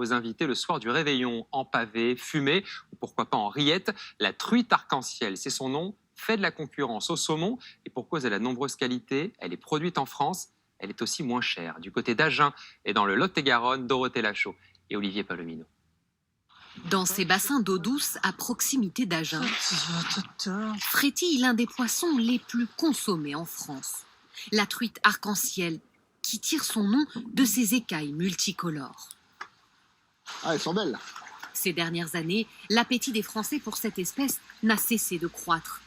Aux invités le soir du réveillon, en pavé, fumé, ou pourquoi pas en rillettes, la truite arc-en-ciel, c'est son nom, fait de la concurrence au saumon, et pour cause elle a de nombreuses qualités, elle est produite en France, elle est aussi moins chère. Du côté d'Agen et dans le Lot-et-Garonne, Dorothée Lachaud et Olivier Palomino. Dans ces bassins d'eau douce à proximité d'Agen, frétille l'un des poissons les plus consommés en France. La truite arc-en-ciel, qui tire son nom de ses écailles multicolores. Ah, elles sont belles. Ces dernières années, l'appétit des Français pour cette espèce n'a cessé de croître.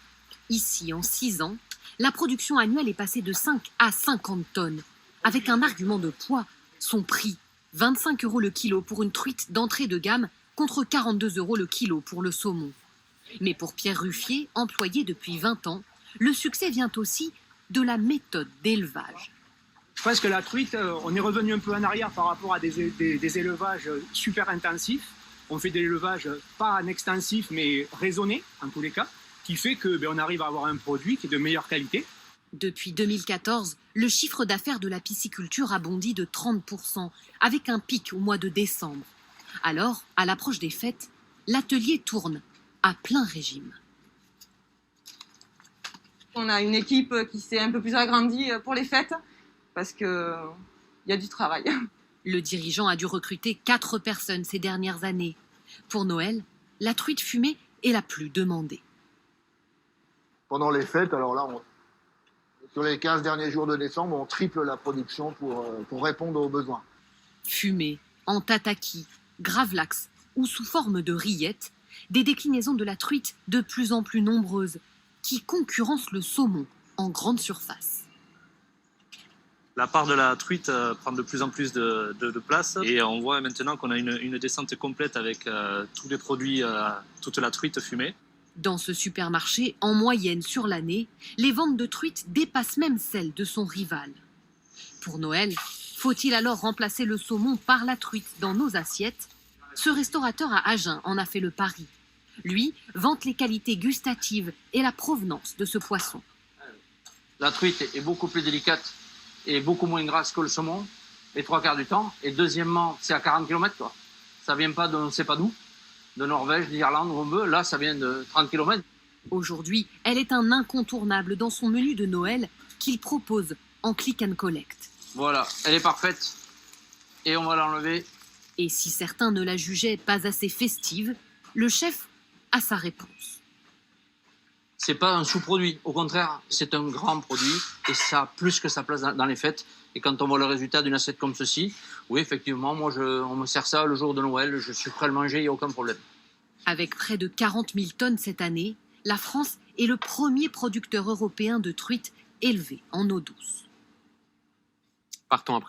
Ici, en 6 ans, la production annuelle est passée de 5 à 50 tonnes. Avec un argument de poids, son prix, 25 € le kilo pour une truite d'entrée de gamme, contre 42 € le kilo pour le saumon. Mais pour Pierre Ruffier, employé depuis 20 ans, le succès vient aussi de la méthode d'élevage. Je pense que la truite, on est revenu un peu en arrière par rapport à des élevages super intensifs. On fait des élevages pas en extensif, mais raisonnés, en tous les cas, qui fait qu'on arrive à avoir un produit qui est de meilleure qualité. Depuis 2014, le chiffre d'affaires de la pisciculture a bondi de 30%, avec un pic au mois de décembre. Alors, à l'approche des fêtes, l'atelier tourne à plein régime. On a une équipe qui s'est un peu plus agrandie pour les fêtes, parce qu'il y a du travail. Le dirigeant a dû recruter 4 personnes ces dernières années. Pour Noël, la truite fumée est la plus demandée. Pendant les fêtes, alors là, sur les 15 derniers jours de décembre, on triple la production pour répondre aux besoins. Fumée, en tataki, gravlax ou sous forme de rillettes, des déclinaisons de la truite de plus en plus nombreuses qui concurrencent le saumon en grande surface. La part de la truite prend de plus en plus de place et on voit maintenant qu'on a une descente complète avec tous les produits, toute la truite fumée. Dans ce supermarché, en moyenne sur l'année, les ventes de truite dépassent même celles de son rival. Pour Noël, faut-il alors remplacer le saumon par la truite dans nos assiettes? Ce restaurateur à Agen en a fait le pari. Lui vante les qualités gustatives et la provenance de ce poisson. La truite est beaucoup plus délicate et beaucoup moins grasse que le saumon, les 3/4 du temps. Et deuxièmement, c'est à 40 km, quoi. Ça vient pas de on ne sait pas d'où, de Norvège, d'Irlande, où on veut. Là, ça vient de 30 km. Aujourd'hui, elle est un incontournable dans son menu de Noël qu'il propose en click and collect. Voilà, elle est parfaite. Et on va l'enlever. Et si certains ne la jugeaient pas assez festive, le chef a sa réponse. C'est pas un sous-produit. Au contraire, c'est un grand produit et ça a plus que sa place dans les fêtes. Et quand on voit le résultat d'une assiette comme ceci, oui, effectivement, moi, on me sert ça le jour de Noël. Je suis prêt à le manger, il n'y a aucun problème. Avec près de 40 000 tonnes cette année, la France est le premier producteur européen de truite élevée en eau douce. Partons après.